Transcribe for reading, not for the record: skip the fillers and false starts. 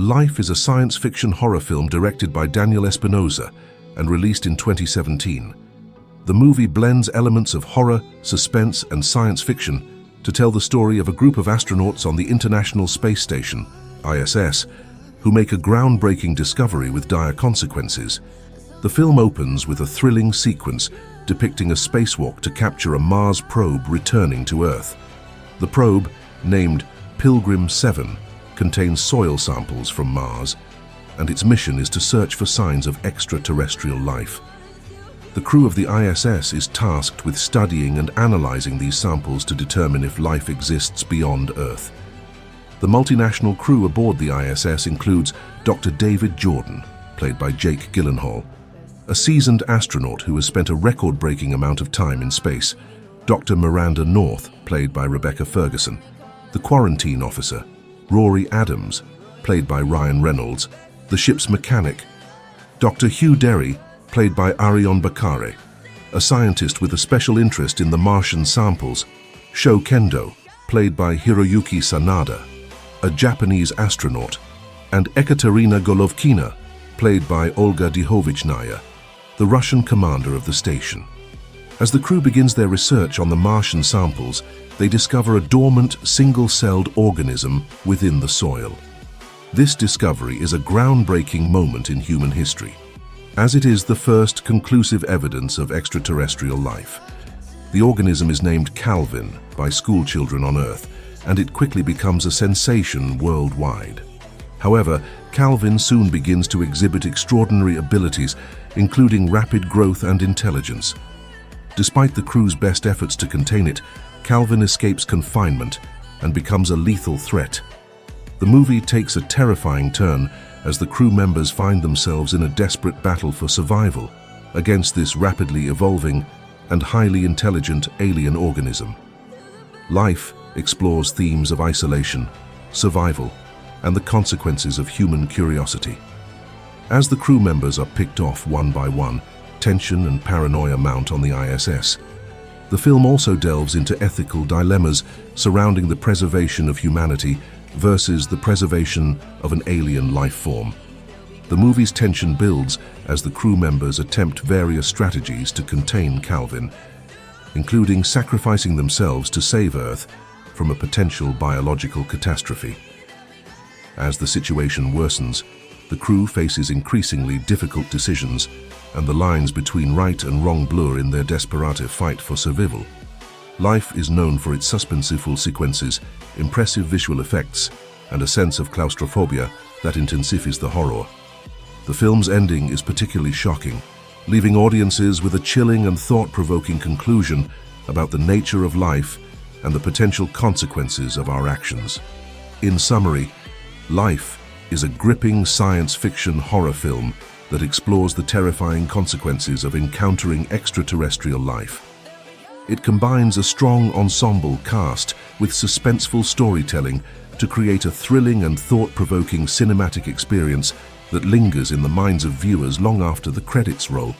Life is a science fiction horror film directed by Daniel Espinosa and released in 2017. The movie blends elements of horror, suspense, and science fiction to tell the story of a group of astronauts on the International Space Station, ISS, who make a groundbreaking discovery with dire consequences. The film opens with a thrilling sequence depicting a spacewalk to capture a Mars probe returning to Earth. The probe, named Pilgrim 7, contains soil samples from Mars, and its mission is to search for signs of extraterrestrial life. The crew of the ISS is tasked with studying and analyzing these samples to determine if life exists beyond Earth. The multinational crew aboard the ISS includes Dr. David Jordan, played by Jake Gyllenhaal, a seasoned astronaut who has spent a record-breaking amount of time in space, Dr. Miranda North, played by Rebecca Ferguson, the quarantine officer, Rory Adams, played by Ryan Reynolds, the ship's mechanic, Dr. Hugh Derry, played by Arion Bakare, a scientist with a special interest in the Martian samples, Sho Kendo, played by Hiroyuki Sanada, a Japanese astronaut, and Ekaterina Golovkina, played by Olga Dihovichnaya, the Russian commander of the station. As the crew begins their research on the Martian samples, they discover a dormant, single-celled organism within the soil. This discovery is a groundbreaking moment in human history, as it is the first conclusive evidence of extraterrestrial life. The organism is named Calvin by schoolchildren on Earth, and it quickly becomes a sensation worldwide. However, Calvin soon begins to exhibit extraordinary abilities, including rapid growth and intelligence. Despite the crew's best efforts to contain it, Calvin escapes confinement and becomes a lethal threat. The movie takes a terrifying turn as the crew members find themselves in a desperate battle for survival against this rapidly evolving and highly intelligent alien organism. Life explores themes of isolation, survival, and the consequences of human curiosity. As the crew members are picked off one by one, tension and paranoia mount on the ISS. The film also delves into ethical dilemmas surrounding the preservation of humanity versus the preservation of an alien life form. The movie's tension builds as the crew members attempt various strategies to contain Calvin, including sacrificing themselves to save Earth from a potential biological catastrophe. As the situation worsens, the crew faces increasingly difficult decisions, and the lines between right and wrong blur in their desperate fight for survival. Life is known for its suspenseful sequences, impressive visual effects, and a sense of claustrophobia that intensifies the horror. The film's ending is particularly shocking, leaving audiences with a chilling and thought-provoking conclusion about the nature of life and the potential consequences of our actions. In summary, Life is a gripping science fiction horror film that explores the terrifying consequences of encountering extraterrestrial life. It combines a strong ensemble cast with suspenseful storytelling to create a thrilling and thought-provoking cinematic experience that lingers in the minds of viewers long after the credits roll.